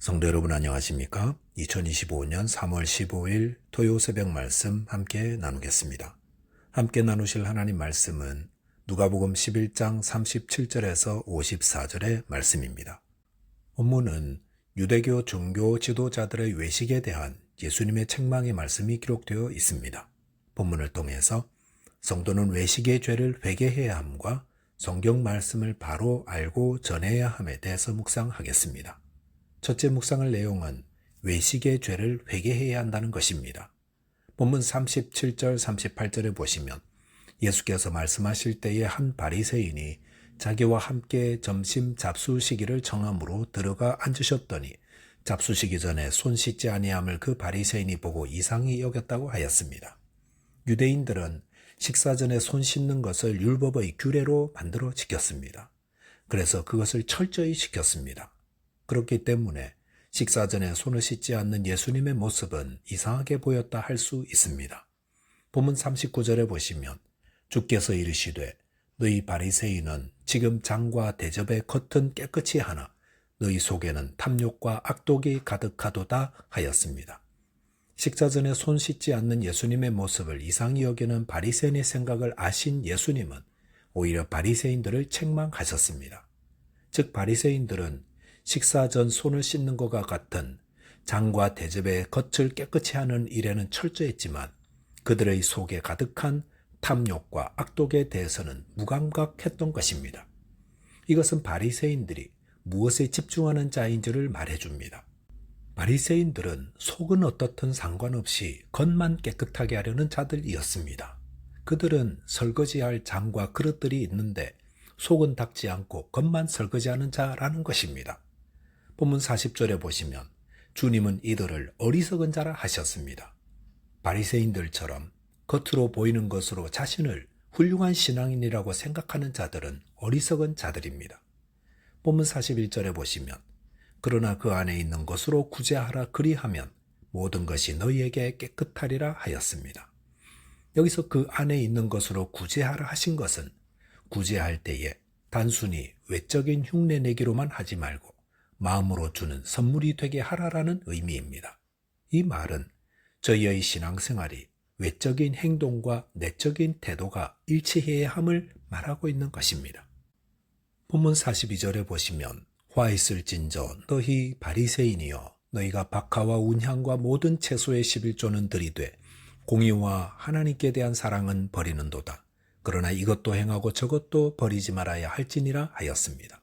성도 여러분 안녕하십니까? 2025년 3월 15일 토요 새벽 말씀 함께 나누겠습니다. 함께 나누실 하나님 말씀은 누가복음 11장 37절에서 54절의 말씀입니다. 본문은 유대교 종교 지도자들의 외식에 대한 예수님의 책망의 말씀이 기록되어 있습니다. 본문을 통해서 성도는 외식의 죄를 회개해야 함과 성경 말씀을 바로 알고 전해야 함에 대해서 묵상하겠습니다. 첫째 묵상할 내용은 외식의 죄를 회개해야 한다는 것입니다. 본문 37절 38절에 보시면 예수께서 말씀하실 때에 한 바리새인이 자기와 함께 점심 잡수시기를 청함으로 들어가 앉으셨더니 잡수시기 전에 손 씻지 아니함을 그 바리새인이 보고 이상히 여겼다고 하였습니다. 유대인들은 식사 전에 손 씻는 것을 율법의 규례로 만들어 지켰습니다. 그래서 그것을 철저히 지켰습니다. 그렇기 때문에 식사 전에 손을 씻지 않는 예수님의 모습은 이상하게 보였다 할 수 있습니다. 본문 39절에 보시면 주께서 이르시되 너희 바리새인은 지금 장과 대접의 겉은 깨끗이 하나 너희 속에는 탐욕과 악독이 가득하도다 하였습니다. 식사 전에 손 씻지 않는 예수님의 모습을 이상히 여기는 바리새인의 생각을 아신 예수님은 오히려 바리새인들을 책망하셨습니다. 즉 바리새인들은 식사 전 손을 씻는 것과 같은 장과 대접의 겉을 깨끗이 하는 일에는 철저했지만 그들의 속에 가득한 탐욕과 악독에 대해서는 무감각했던 것입니다. 이것은 바리새인들이 무엇에 집중하는 자인지를 말해줍니다. 바리새인들은 속은 어떻든 상관없이 겉만 깨끗하게 하려는 자들이었습니다. 그들은 설거지할 장과 그릇들이 있는데 속은 닦지 않고 겉만 설거지하는 자라는 것입니다. 본문 40절에 보시면 주님은 이들을 어리석은 자라 하셨습니다. 바리새인들처럼 겉으로 보이는 것으로 자신을 훌륭한 신앙인이라고 생각하는 자들은 어리석은 자들입니다. 본문 41절에 보시면 그러나 그 안에 있는 것으로 구제하라 그리하면 모든 것이 너희에게 깨끗하리라 하였습니다. 여기서 그 안에 있는 것으로 구제하라 하신 것은 구제할 때에 단순히 외적인 흉내 내기로만 하지 말고 마음으로 주는 선물이 되게 하라라는 의미입니다. 이 말은 저희의 신앙생활이 외적인 행동과 내적인 태도가 일치해야 함을 말하고 있는 것입니다. 본문 42절에 보시면 화 있을진저 너희 바리새인이여 너희가 박하와 운향과 모든 채소의 11조는 들이되 공의와 하나님께 대한 사랑은 버리는도다. 그러나 이것도 행하고 저것도 버리지 말아야 할지니라 하였습니다.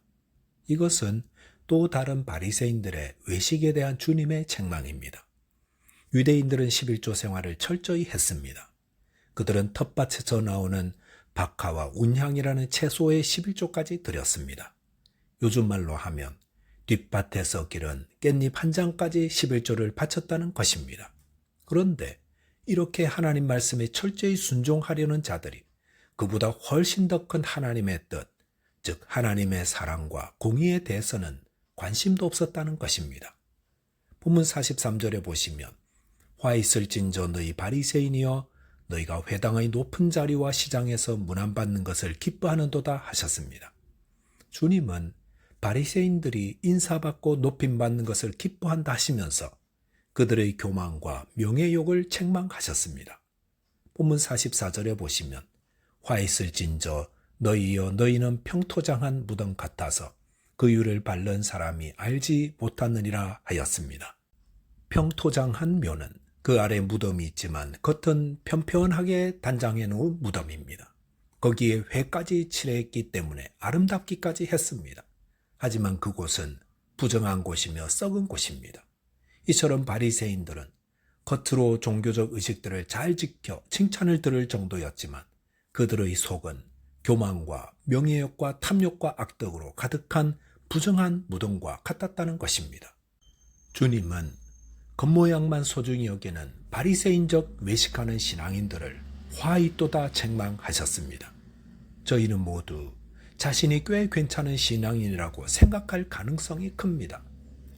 이것은 또 다른 바리새인들의 외식에 대한 주님의 책망입니다. 유대인들은 11조 생활을 철저히 했습니다. 그들은 텃밭에서 나오는 박하와 운향이라는 채소의 11조까지 드렸습니다. 요즘 말로 하면 뒷밭에서 기른 깻잎 한 장까지 11조를 바쳤다는 것입니다. 그런데 이렇게 하나님 말씀에 철저히 순종하려는 자들이 그보다 훨씬 더 큰 하나님의 뜻, 즉 하나님의 사랑과 공의에 대해서는 관심도 없었다는 것입니다. 본문 43절에 보시면 화 있을진저 너희 바리새인이여 너희가 회당의 높은 자리와 시장에서 문안받는 것을 기뻐하는도다 하셨습니다. 주님은 바리새인들이 인사받고 높임받는 것을 기뻐한다 하시면서 그들의 교만과 명예욕을 책망하셨습니다. 본문 44절에 보시면 화 있을진저 너희여 너희는 평토장한 무덤 같아서 그 유를 밟는 사람이 알지 못하느니라 하였습니다. 평토장한 묘는 그 아래 무덤이 있지만 겉은 편편하게 단장해 놓은 무덤입니다. 거기에 회까지 칠했기 때문에 아름답기까지 했습니다. 하지만 그곳은 부정한 곳이며 썩은 곳입니다. 이처럼 바리새인들은 겉으로 종교적 의식들을 잘 지켜 칭찬을 들을 정도였지만 그들의 속은 교만과 명예욕과 탐욕과 악덕으로 가득한 부정한 무덤과 같았다는 것입니다. 주님은 겉모양만 소중히 여기는 바리새인적 외식하는 신앙인들을 화이또다 책망하셨습니다. 저희는 모두 자신이 꽤 괜찮은 신앙인이라고 생각할 가능성이 큽니다.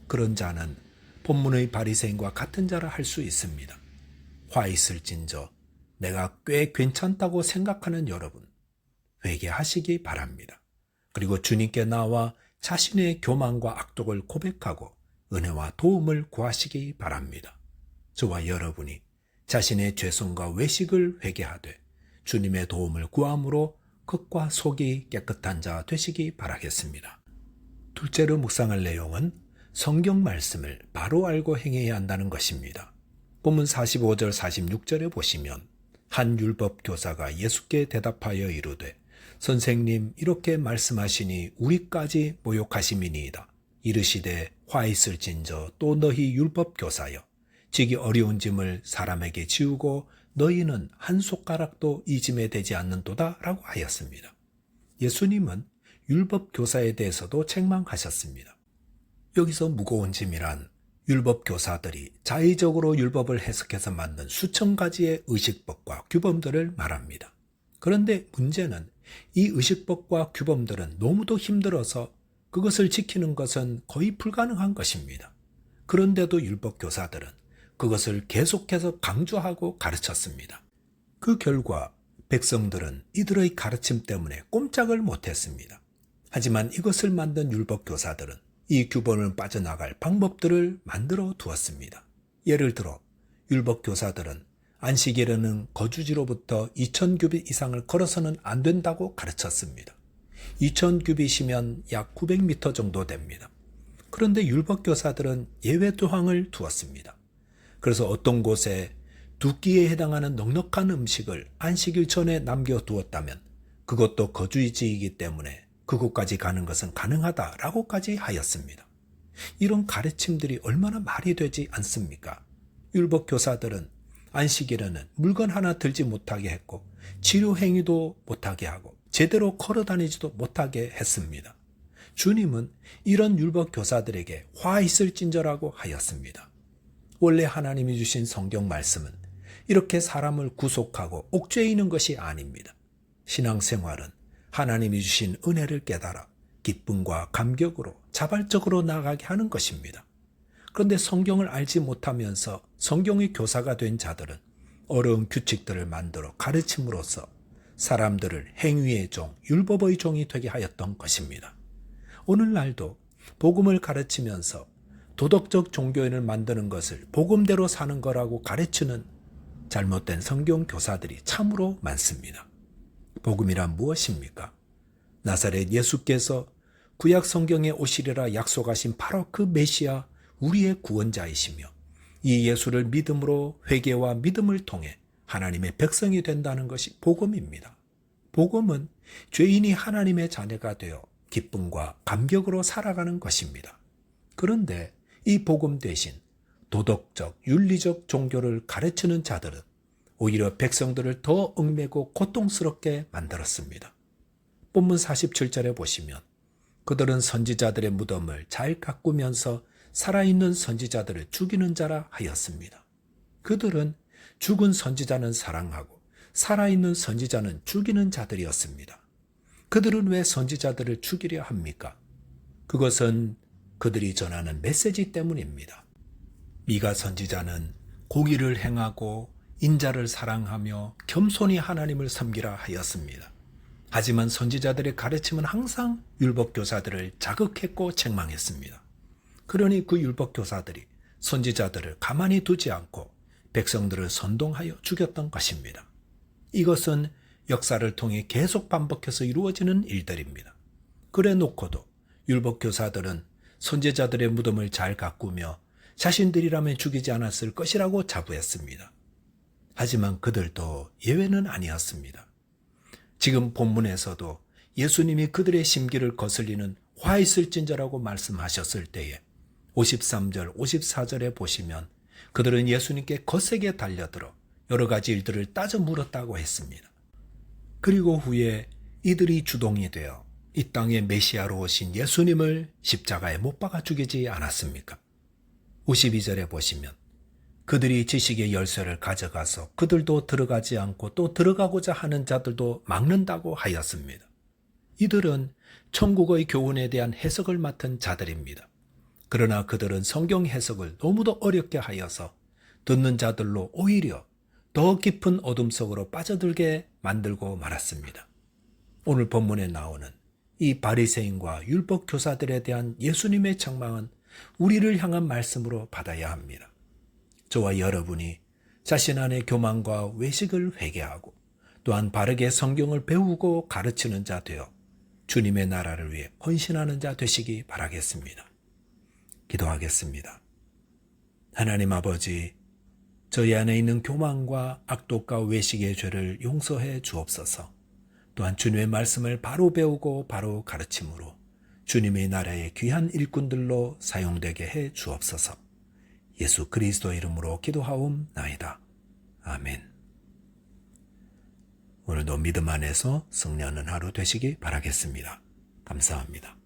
그런 자는 본문의 바리새인과 같은 자라 할 수 있습니다. 화 있을진저 내가 꽤 괜찮다고 생각하는 여러분, 회개하시기 바랍니다. 그리고 주님께 나와 자신의 교만과 악독을 고백하고 은혜와 도움을 구하시기 바랍니다. 저와 여러분이 자신의 죄성과 외식을 회개하되 주님의 도움을 구함으로 겉과 속이 깨끗한 자 되시기 바라겠습니다. 둘째로 묵상할 내용은 성경 말씀을 바로 알고 행해야 한다는 것입니다. 본문 45절 46절에 보시면 한 율법 교사가 예수께 대답하여 이르되 선생님 이렇게 말씀하시니 우리까지 모욕하심이니이다. 이르시되 화 있을진저 또 너희 율법 교사여 지기 어려운 짐을 사람에게 지우고 너희는 한 손가락도 이 짐에 되지 않는도다 라고 하였습니다. 예수님은 율법 교사에 대해서도 책망하셨습니다. 여기서 무거운 짐이란 율법 교사들이 자의적으로 율법을 해석해서 만든 수천 가지의 의식법과 규범들을 말합니다. 그런데 문제는 이 의식법과 규범들은 너무도 힘들어서 그것을 지키는 것은 거의 불가능한 것입니다. 그런데도 율법 교사들은 그것을 계속해서 강조하고 가르쳤습니다. 그 결과 백성들은 이들의 가르침 때문에 꼼짝을 못했습니다. 하지만 이것을 만든 율법 교사들은 이 규범을 빠져나갈 방법들을 만들어 두었습니다. 예를 들어 율법 교사들은 안식일에는 거주지로부터 2000규빗 이상을 걸어서는 안 된다고 가르쳤습니다. 2000규빗이면 약 900m 정도 됩니다. 그런데 율법 교사들은 예외 조항을 두었습니다. 그래서 어떤 곳에 2끼에 해당하는 넉넉한 음식을 안식일 전에 남겨두었다면 그것도 거주지이기 때문에 그곳까지 가는 것은 가능하다라고까지 하였습니다. 이런 가르침들이 얼마나 말이 되지 않습니까? 율법 교사들은 안식일에는 물건 하나 들지 못하게 했고 치료 행위도 못하게 하고 제대로 걸어 다니지도 못하게 했습니다. 주님은 이런 율법 교사들에게 화 있을진저라고 하였습니다. 원래 하나님이 주신 성경 말씀은 이렇게 사람을 구속하고 옥죄이는 것이 아닙니다. 신앙생활은 하나님이 주신 은혜를 깨달아 기쁨과 감격으로 자발적으로 나아가게 하는 것입니다. 그런데 성경을 알지 못하면서 성경의 교사가 된 자들은 어려운 규칙들을 만들어 가르침으로써 사람들을 행위의 종, 율법의 종이 되게 하였던 것입니다. 오늘날도 복음을 가르치면서 도덕적 종교인을 만드는 것을 복음대로 사는 거라고 가르치는 잘못된 성경 교사들이 참으로 많습니다. 복음이란 무엇입니까? 나사렛 예수께서 구약 성경에 오시리라 약속하신 바로 그 메시아 우리의 구원자이시며 이 예수를 믿음으로 회개와 믿음을 통해 하나님의 백성이 된다는 것이 복음입니다. 복음은 죄인이 하나님의 자녀가 되어 기쁨과 감격으로 살아가는 것입니다. 그런데 이 복음 대신 도덕적, 윤리적 종교를 가르치는 자들은 오히려 백성들을 더 얽매고 고통스럽게 만들었습니다. 본문 47절에 보시면 그들은 선지자들의 무덤을 잘 가꾸면서 살아있는 선지자들을 죽이는 자라 하였습니다. 그들은 죽은 선지자는 사랑하고 살아있는 선지자는 죽이는 자들이었습니다. 그들은 왜 선지자들을 죽이려 합니까? 그것은 그들이 전하는 메시지 때문입니다. 미가 선지자는 공의를 행하고 인자를 사랑하며 겸손히 하나님을 섬기라 하였습니다. 하지만 선지자들의 가르침은 항상 율법교사들을 자극했고 책망했습니다. 그러니 그 율법교사들이 선지자들을 가만히 두지 않고 백성들을 선동하여 죽였던 것입니다. 이것은 역사를 통해 계속 반복해서 이루어지는 일들입니다. 그래 놓고도 율법교사들은 선지자들의 무덤을 잘 가꾸며 자신들이라면 죽이지 않았을 것이라고 자부했습니다. 하지만 그들도 예외는 아니었습니다. 지금 본문에서도 예수님이 그들의 심기를 거슬리는 화 있을진저라고 말씀하셨을 때에 53절, 54절에 보시면 그들은 예수님께 거세게 달려들어 여러 가지 일들을 따져 물었다고 했습니다. 그리고 후에 이들이 주동이 되어 이 땅의 메시아로 오신 예수님을 십자가에 못 박아 죽이지 않았습니까? 52절에 보시면 그들이 지식의 열쇠를 가져가서 그들도 들어가지 않고 또 들어가고자 하는 자들도 막는다고 하였습니다. 이들은 천국의 교훈에 대한 해석을 맡은 자들입니다. 그러나 그들은 성경 해석을 너무도 어렵게 하여서 듣는 자들로 오히려 더 깊은 어둠 속으로 빠져들게 만들고 말았습니다. 오늘 본문에 나오는 이 바리새인과 율법 교사들에 대한 예수님의 책망은 우리를 향한 말씀으로 받아야 합니다. 저와 여러분이 자신 안의 교만과 외식을 회개하고 또한 바르게 성경을 배우고 가르치는 자 되어 주님의 나라를 위해 헌신하는 자 되시기 바라겠습니다. 기도하겠습니다. 하나님 아버지, 저희 안에 있는 교만과 악독과 외식의 죄를 용서해 주옵소서. 또한 주님의 말씀을 바로 배우고 바로 가르침으로 주님의 나라의 귀한 일꾼들로 사용되게 해 주옵소서. 예수 그리스도 이름으로 기도하옵나이다. 아멘. 오늘도 믿음 안에서 승리하는 하루 되시기 바라겠습니다. 감사합니다.